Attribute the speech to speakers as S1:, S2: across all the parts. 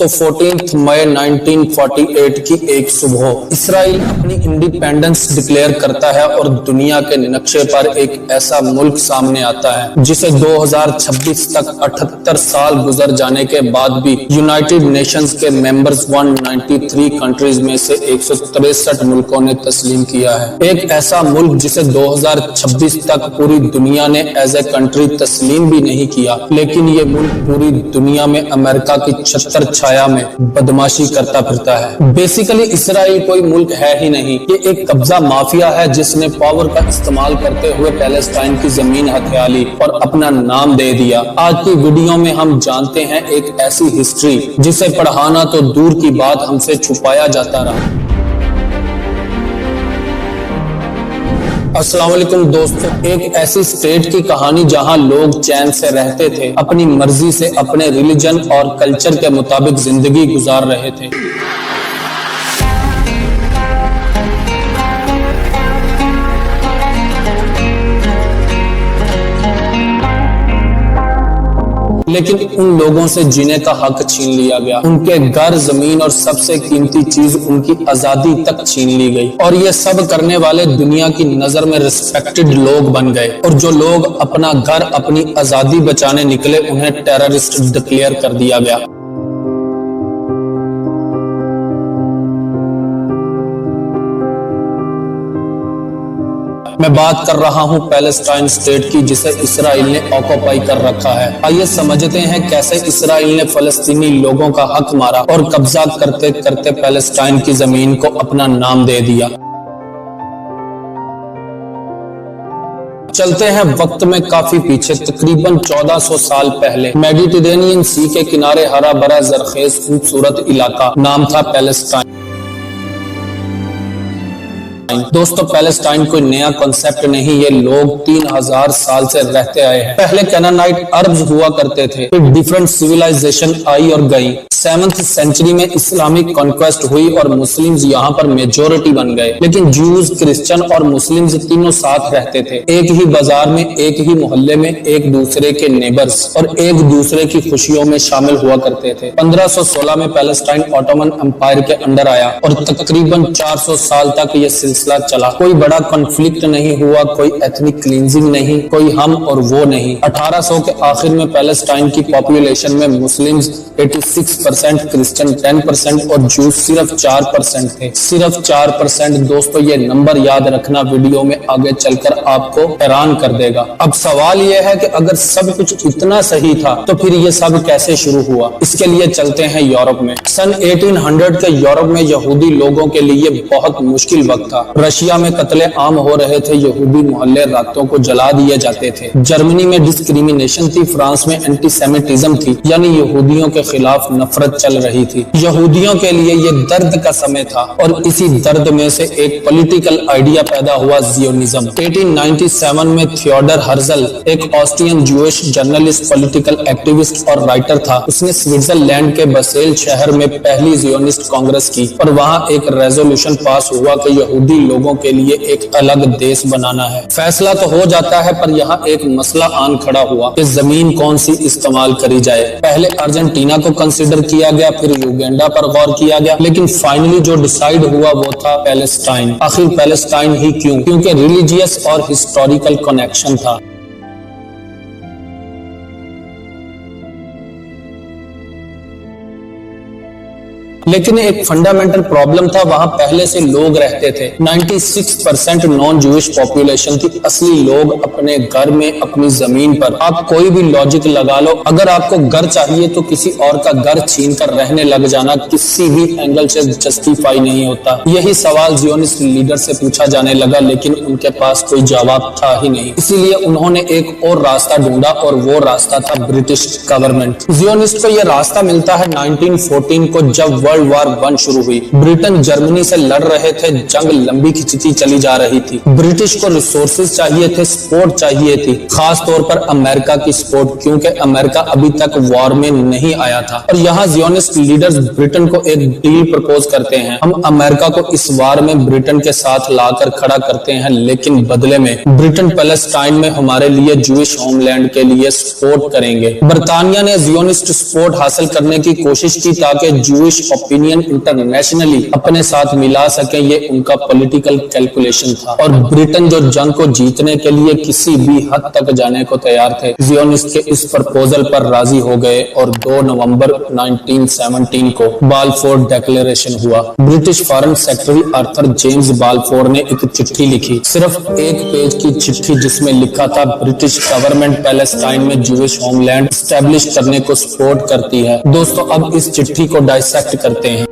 S1: तो 14 मई 1948 की एक सुबह इसराइल अपनी इंडिपेंडेंस डिक्लेयर करता है और दुनिया के नक्शे पर एक ऐसा मुल्क सामने आता है जिसे 2026 तक 78 साल गुजर जाने के बाद भी यूनाइटेड नेशंस के मेंबर्स 193 कंट्रीज में से 163 मुल्कों ने तस्लीम किया है। एक ऐसा मुल्क जिसे 2026 तक पूरी दुनिया ने एज ए कंट्री तस्लीम भी नहीं किया, लेकिन ये मुल्क पूरी दुनिया में अमेरिका की छत्र छाया में बदमाशी करता फिरता है। बेसिकली इसराइल कोई मुल्क है ही नहीं, ये एक कब्जा माफिया है जिसने पावर का इस्तेमाल करते हुए पैलेस्टाइन की जमीन हथिया ली और अपना नाम दे दिया। आज की वीडियो में हम जानते हैं एक ऐसी हिस्ट्री जिसे पढ़ाना तो दूर की बात हमसे छुपाया जाता रहा। अस्सलाम वालेकुम दोस्तों, एक ऐसी स्टेट की कहानी जहां लोग चैन से रहते थे, अपनी मर्जी से अपने रिलीजन और कल्चर के मुताबिक जिंदगी गुजार रहे थे। लेकिन उन लोगों से जीने का हक छीन लिया गया, उनके घर, जमीन और सबसे कीमती चीज उनकी आजादी तक छीन ली गई। और ये सब करने वाले दुनिया की नजर में रिस्पेक्टेड लोग बन गए, और जो लोग अपना घर, अपनी आजादी बचाने निकले, उन्हें टेररिस्ट डिक्लेयर कर दिया गया। मैं बात कर रहा हूं पैलेस्टाइन स्टेट की, जिसे इसराइल ने ऑक्युपाई कर रखा है। आइए समझते हैं कैसे इसराइल ने फलस्तीनी लोगों का हक मारा और कब्जा करते करते पैलेस्टाइन की जमीन को अपना नाम दे दिया। चलते हैं वक्त में काफी पीछे, तकरीबन 1400 साल पहले। मेडिटेरेनियन सी के किनारे हरा भरा जरखेज खूबसूरत इलाका, नाम था पैलेस्टाइन। दोस्तों, पैलेस्टाइन कोई नया कॉन्सेप्ट नहीं, ये लोग 3000 साल से रहते आए हैं। पहले कैनानाइट अरब्स हुआ करते थे, फिर डिफरेंट सिविलाइजेशन आई और गई। 7th सेंचुरी में इस्लामिक कॉन्क्वेस्ट हुई और मुस्लिम्स यहाँ पर मेजोरिटी बन गए, लेकिन जूज, क्रिश्चियन और मुस्लिम्स तीनों साथ रहते थे, एक ही बाजार में, एक ही मोहल्ले में, एक दूसरे के नेबर्स और एक दूसरे की खुशियों में शामिल हुआ करते थे। 1516 में पैलेस्टाइन ऑटोमन एम्पायर के अंडर आया और तकरीबन 400 साल तक ये सिलसिला चला। कोई बड़ा कॉन्फ्लिक्ट नहीं हुआ, कोई एथनिक क्लींजिंग नहीं, कोई हम और वो नहीं। 1800 के आखिर में पैलेस्टाइन की पॉपुलेशन में मुस्लिम्स 86%, क्रिश्चियन 10% और जूस सिर्फ 4% थे। सिर्फ 4%। दोस्तों, ये नंबर याद रखना, वीडियो में आगे चलकर आपको हैरान कर देगा। अब सवाल ये है कि अगर सब कुछ इतना सही था तो फिर ये सब कैसे शुरू हुआ? इसके लिए चलते हैं यूरोप में। सन 1800 के यूरोप में यहूदी लोगों के लिए बहुत मुश्किल वक्त था। रशिया में कत्ले आम हो रहे थे, यहूदी मोहल्ले रातों को जला दिए जाते थे। जर्मनी में डिस्क्रिमिनेशन थी, फ्रांस में एंटीसेमिटिज्म थी, यानी यहूदियों के खिलाफ नफरत चल रही थी। यहूदियों के लिए ये दर्द का समय था और इसी दर्द में से एक पॉलिटिकल आइडिया पैदा हुआ, जियोनिज्म। 1897 में थियोडर हर्जल, एक Austrian Jewish journalist, political activist और राइटर था। उसने स्विट्जरलैंड के बसेल शहर में पहली जियोनिस्ट कांग्रेस की और वहाँ एक रेजोल्यूशन पास हुआ कि यहूदी लोगों के लिए एक अलग देश बनाना है। फैसला तो हो जाता है, पर यहाँ एक मसला आन खड़ा हुआ कि जमीन कौन सी इस्तेमाल करी जाए। पहले अर्जेंटीना को कंसीडर किया गया, फिर युगांडा पर गौर किया गया, लेकिन फाइनली जो डिसाइड हुआ वो था पैलेस्टाइन। आखिर पैलेस्टाइन ही क्यों? क्योंकि रिलीजियस और हिस्टोरिकल कनेक्शन था। लेकिन एक फंडामेंटल प्रॉब्लम था, वहां पहले से लोग रहते थे। 96% नॉन जूइश पॉपुलेशन थी। असली लोग अपने घर में, अपनी जमीन पर। आप कोई भी लॉजिक लगा लो, अगर आपको घर चाहिए तो किसी और का घर छीन कर रहने लग जाना किसी भी एंगल से जस्टिफाई नहीं होता। यही सवाल जियोनिस्ट लीडर से पूछा जाने लगा, लेकिन उनके पास कोई जवाब था ही नहीं। इसीलिए उन्होंने एक और रास्ता ढूंढा और वो रास्ता था ब्रिटिश गवर्नमेंट। जियोनिस्ट को यह रास्ता मिलता है 1914 को, जब वर्ल्ड वार 1 शुरू हुई। ब्रिटेन जर्मनी से लड़ रहे थे, जंग लंबी खिंचती चली जा रही थी। ब्रिटिश को रिसोर्सेज चाहिए थे, सपोर्ट चाहिए थी, खास तौर पर अमेरिका की सपोर्ट, क्योंकि अमेरिका अभी तक वॉर में नहीं आया था। और यहाँ जियोनिस्ट लीडर्स ब्रिटेन को एक डील प्रपोज करते हैं, हम अमेरिका को इस वार में ब्रिटेन के साथ लाकर खड़ा करते हैं, लेकिन बदले में ब्रिटेन पैलेस्टाइन में हमारे लिए जूइश होमलैंड के लिए सपोर्ट करेंगे। बर्तानिया ने जियोनिस्ट सपोर्ट हासिल करने की कोशिश की ताकि जूइश ओपिनियन इंटरनेशनली अपने साथ मिला सके, ये उनका पॉलिटिकल कैलकुलेशन था। और ब्रिटेन जो जंग को जीतने के लिए किसी भी हद तक जाने को तैयार थे, जियोनिस्ट के इस प्रपोजल पर राजी हो गए और 2 नवंबर 1917 को बालफोर डिक्लेरेशन हुआ। British foreign secretary Arthur James Balfour ने एक चिट्ठी लिखी, सिर्फ एक पेज की चिट्ठी, जिसमें लिखा था ब्रिटिश गवर्नमेंट पैलेस्टाइन में जूइश होमलैंड एस्टेब्लिश करने को सपोर्ट करती है। दोस्तों अब इस चिट्ठी को डाइसेक्ट करते हैं।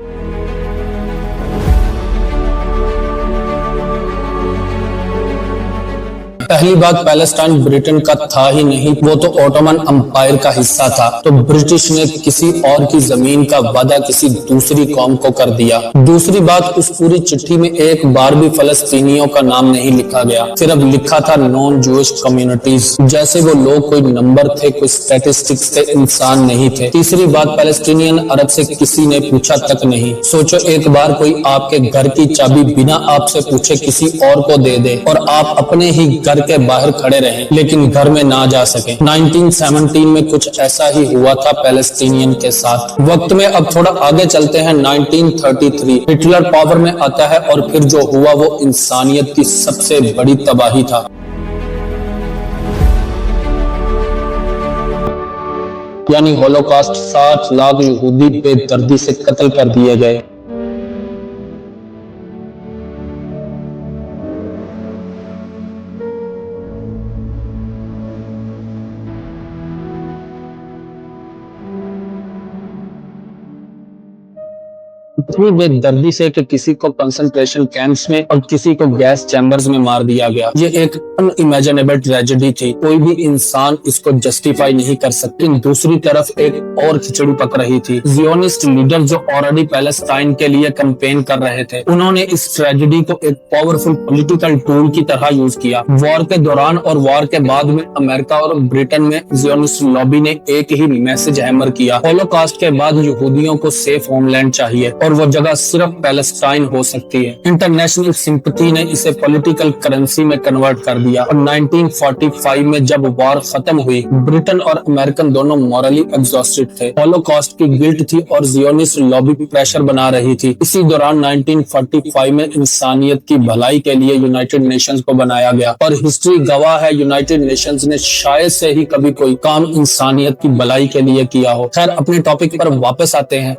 S1: पहली बात, पैलेस्टाइन ब्रिटेन का था ही नहीं, वो तो ओटोमन अंपायर का हिस्सा था। तो ब्रिटिश ने किसी और की जमीन का वादा किसी दूसरी कौम को कर दिया। दूसरी बात, उस पूरी चिट्ठी में एक बार भी फलस्तीनियों का नाम नहीं लिखा गया, सिर्फ लिखा था नॉन जूइश कम्युनिटीज, जैसे वो लोग कोई नंबर थे, कोई स्टैटिस्टिक्स थे, इंसान नहीं थे। तीसरी बात, पैलेस्टीनियन अरब से किसी ने पूछा तक नहीं। सोचो एक बार कोई आपके घर की चाबी बिना आपसे पूछे किसी और को दे दे और आप अपने ही घर के बाहर खड़े रहे लेकिन घर में ना जा सके। 1917 में कुछ ऐसा ही हुआ था पैलेस्टीनियन के साथ। वक्त में अब थोड़ा आगे चलते हैं। 1933 हिटलर पावर में आता है और फिर जो हुआ वो इंसानियत की सबसे बड़ी तबाही था। यानी होलोकॉस्ट, 60 लाख यहूदी बेदर्दी से कत्ल कर दिए गए। इतनी बेदर्दी से कि किसी को कंसंट्रेशन कैंप्स में और किसी को गैस चैम्बर्स में मार दिया गया। ये एक अनइमेजिनेबल ट्रेजेडी थी, कोई भी इंसान इसको जस्टिफाई नहीं कर सकती। दूसरी तरफ एक और खिचड़ी पक रही थी। जियोनिस्ट लीडर जो ऑलरेडी पैलेस्टाइन के लिए कैंपेन कर रहे थे, उन्होंने इस ट्रेजेडी को एक पावरफुल पॉलिटिकल टूल की तरह यूज किया। वॉर के दौरान और वॉर के बाद में अमेरिका और ब्रिटेन में जियोनिस्ट लॉबी ने एक ही मैसेज हैमर किया, होलोकॉस्ट के बाद यहूदियों को सेफ होमलैंड चाहिए और वो जगह सिर्फ पैलेस्टाइन हो सकती है। इंटरनेशनल सिंपैथी ने इसे पॉलिटिकल करेंसी में कन्वर्ट कर दिया और 1945 में जब वॉर खत्म हुई, ब्रिटेन और अमेरिकन दोनों मॉरली एग्जॉस्टेड थे। होलोकॉस्ट की गिल्ट थी और जियोनिस्ट लॉबी प्रेशर बना रही थी। इसी दौरान 1945 में इंसानियत की भलाई के लिए यूनाइटेड नेशंस को बनाया गया और हिस्ट्री गवाह है यूनाइटेड नेशंस ने शायद से ही कभी कोई काम इंसानियत की भलाई के लिए किया हो। खैर अपने टॉपिक पर वापस आते हैं।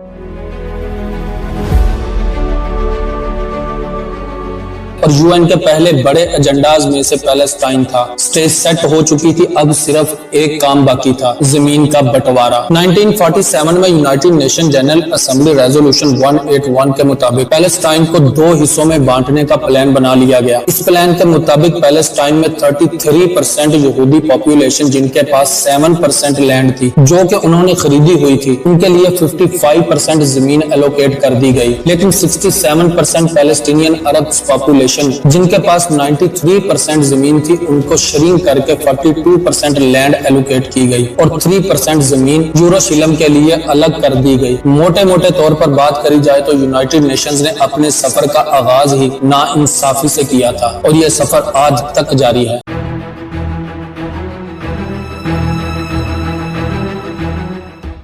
S1: और यूएन के पहले बड़े एजेंडाज में से पैलेस्टाइन था। स्टेज सेट हो चुकी थी, अब सिर्फ एक काम बाकी था, जमीन का बंटवारा। 1947 में United nation general assembly resolution 181 के मुताबिक पैलेस्टाइन को 2 हिस्सों में बांटने का प्लान बना लिया गया। इस प्लान के मुताबिक पैलेस्टाइन में 33% यहूदी पॉपुलेशन जिनके पास 7% लैंड थी जो कि उन्होंने खरीदी हुई थी, उनके लिए 55% जमीन एलोकेट कर दी गई। लेकिन 67% पैलेस्टीनियन अरब पॉपुलेशन जिनके पास 93% जमीन थी, उनको श्रिंक करके 42% लैंड एलोकेट की गई और 3% जमीन यूरोशिलम के लिए अलग कर दी गई। मोटे मोटे तौर पर बात करी जाए तो यूनाइटेड नेशंस ने अपने सफर का आगाज ही नाइंसाफी से किया था और यह सफर आज तक जारी है।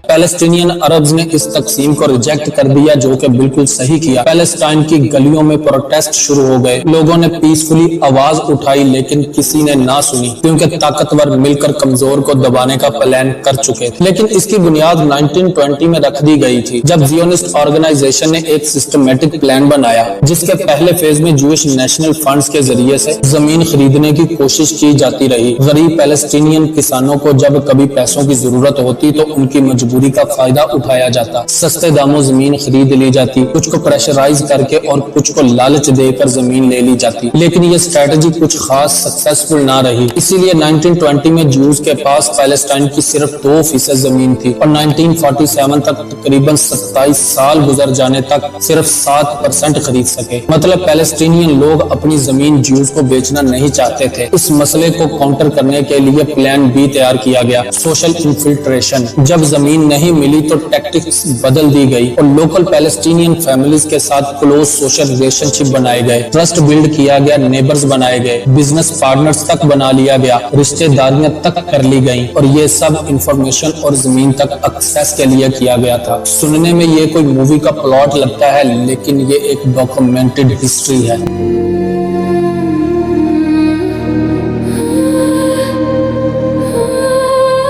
S1: पैलेस्टीनियन अरब्स ने इस तकसीम को रिजेक्ट कर दिया, जो कि बिल्कुल सही किया। पैलेस्टाइन की गलियों में प्रोटेस्ट शुरू हो गए, लोगों ने पीसफुली आवाज उठाई, लेकिन किसी ने ना सुनी क्योंकि ताकतवर मिलकर कमजोर को दबाने का प्लान कर चुके थे। लेकिन इसकी बुनियाद 1920 में रख दी गई थी, जब जियोनिस्ट ऑर्गेनाइजेशन ने एक सिस्टमेटिक प्लान बनाया जिसके पहले फेज में जूइश नेशनल फंड्स के जरिए से जमीन खरीदने की कोशिश की जाती रही। गरीब पैलेस्टीनियन किसानों को जब कभी पैसों की जरूरत होती तो उनकी मजबूरी मंदी का फायदा उठाया जाता, सस्ते दामों जमीन खरीद ली जाती, कुछ को प्रेशराइज करके और कुछ को लालच देकर जमीन ले ली जाती। लेकिन ये स्ट्रेटजी कुछ खास सक्सेसफुल ना रही। इसीलिए 1920 में ज्यूज के पास पैलेस्टाइन की सिर्फ 2% जमीन थी और 1947 तक तकरीबन 27 साल गुजर जाने तक सिर्फ 7% खरीद सके। मतलब पैलेस्टीनियन लोग अपनी जमीन ज्यूज को बेचना नहीं चाहते थे। इस मसले को काउंटर करने के लिए प्लान बी तैयार किया गया, सोशल इन्फिल्ट्रेशन। जब जमीन नहीं मिली तो टैक्टिक्स बदल दी गई और लोकल पैलेस्टीनियन फैमिलीज के साथ क्लोज सोशल रिलेशनशिप बनाए गए, ट्रस्ट बिल्ड किया गया, नेबर्स बनाए गए, बिजनेस पार्टनर्स तक बना लिया गया, रिश्तेदारियां तक कर ली गई और ये सब इंफॉर्मेशन और जमीन तक एक्सेस के लिए किया गया था। सुनने में ये कोई मूवी का प्लॉट लगता है, लेकिन ये एक डॉक्यूमेंटेड हिस्ट्री है।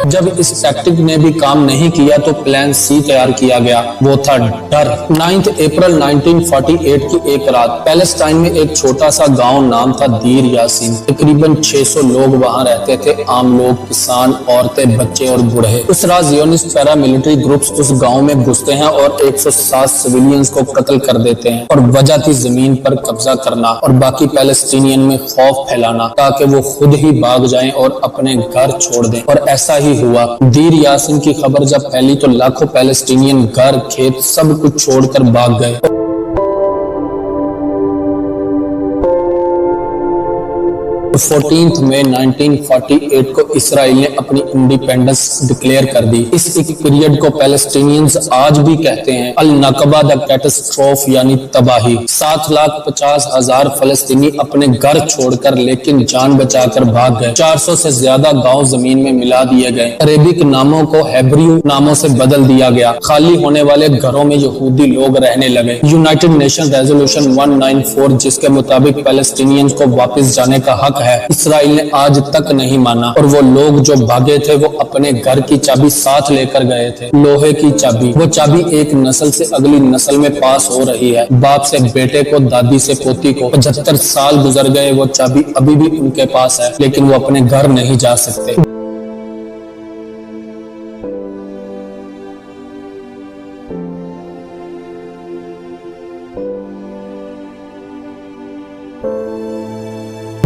S1: जब इस टैक्टिक ने भी काम नहीं किया तो प्लान सी तैयार किया गया, वो था डर। 9 अप्रैल 1948 की एक रात पैलेस्टाइन में एक छोटा सा गांव नाम था दीर यासीन। तकरीबन 600 लोग वहां रहते थे, आम लोग, किसान, औरतें, बच्चे और बूढ़े। उस रात जियोनिस्ट पैरामिलिट्री ग्रुप्स उस गांव में घुसते हैं और 107 सिविलियंस को कत्ल कर देते हैं और वजह थी जमीन पर कब्जा करना और बाकी पैलेस्टीनियन में खौफ फैलाना ताकि वो खुद ही भाग जाएं और अपने घर छोड़ दें। और ऐसा ही हुआ। दीर यासीन की खबर जब फैली तो लाखों पैलेस्टीनियन घर, खेत सब कुछ छोड़कर भाग गए। 14 मई 1948 को इसराइल ने अपनी इंडिपेंडेंस डिक्लेयर कर दी। इस एक पीरियड को पैलेस्टीनियंस आज भी कहते हैं अल नकबा द कैटास्ट्रोफ, यानी तबाही। 7,50,000 फलस्तीनी अपने घर छोड़कर लेकिन जान बचाकर भाग गए। 400 से ज्यादा गांव जमीन में मिला दिए गए। अरेबिक नामों को हेब्रियू नामों से बदल दिया गया। खाली होने वाले घरों में यहूदी लोग रहने लगे। यूनाइटेड नेशन रेजोल्यूशन 194 जिसके मुताबिक पैलेस्टीनियंस को वापस जाने का हक है, इसराइल ने आज तक नहीं माना और वो लोग जो भागे थे वो अपने घर की चाबी साथ लेकर गए थे, लोहे की चाबी। वो चाबी एक नस्ल से अगली नस्ल में पास हो रही है, बाप से बेटे को, दादी से पोती को। 75 साल गुजर गए, वो चाबी अभी भी उनके पास है, लेकिन वो अपने घर नहीं जा सकते।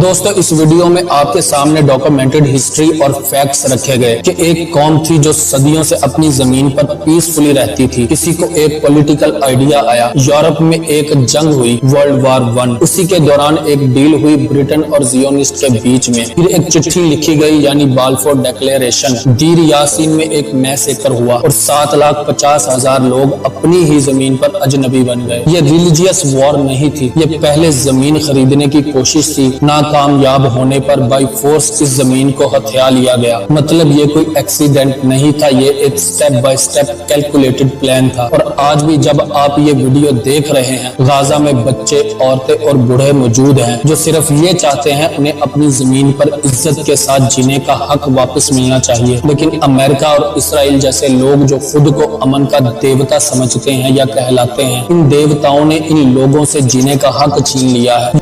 S1: दोस्तों, इस वीडियो में आपके सामने डॉक्यूमेंटेड हिस्ट्री और फैक्ट्स रखे गए कि एक कौम थी जो सदियों से अपनी जमीन पर पीसफुली रहती थी। किसी को एक पॉलिटिकल आइडिया आया, यूरोप में एक जंग हुई, वर्ल्ड वार 1। उसी के दौरान एक डील हुई ब्रिटेन और जियोनिस्ट के बीच में। फिर एक चिट्ठी लिखी गई, यानी बाल्फोर डिक्लेरेशन। दीर यासीन में एक मैसेकर हुआ और 7,50,000 लोग अपनी ही जमीन पर अजनबी बन गए। ये रिलीजियस वॉर नहीं थी, ये पहले जमीन खरीदने की कोशिश थी। कामयाब होने पर बाय फोर्स इस जमीन को हथिया लिया गया। मतलब ये कोई एक्सीडेंट नहीं था, ये एक step by step calculated plan था। और आज भी जब आप ये वीडियो देख रहे हैं, गाजा में बच्चे, औरतें और बूढ़े मौजूद हैं जो सिर्फ ये चाहते हैं उन्हें अपनी जमीन पर इज्जत के साथ जीने का हक वापस मिलना चाहिए। लेकिन अमेरिका और इसराइल जैसे लोग जो खुद को अमन का देवता समझते हैं या कहलाते हैं, इन देवताओं ने इन लोगों से जीने का हक छीन लिया है।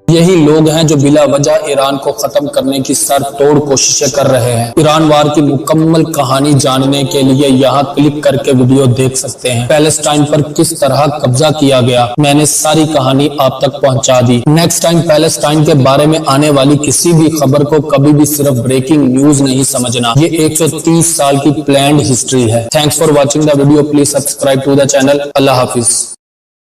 S1: यही लोग हैं जो बिला वजह ईरान को खत्म करने की सर तोड़ कोशिशें कर रहे हैं। ईरान वार की मुकम्मल कहानी जानने के लिए यहाँ क्लिक करके वीडियो देख सकते हैं। पैलेस्टाइन पर किस तरह कब्जा किया गया, मैंने सारी कहानी आप तक पहुँचा दी। नेक्स्ट टाइम पैलेस्टाइन के बारे में आने वाली किसी भी खबर को कभी भी सिर्फ ब्रेकिंग न्यूज नहीं समझना, ये 130 साल की प्लान्ड हिस्ट्री है। Thanks for watching the video, please subscribe to the channel. अल्लाह हाफिज।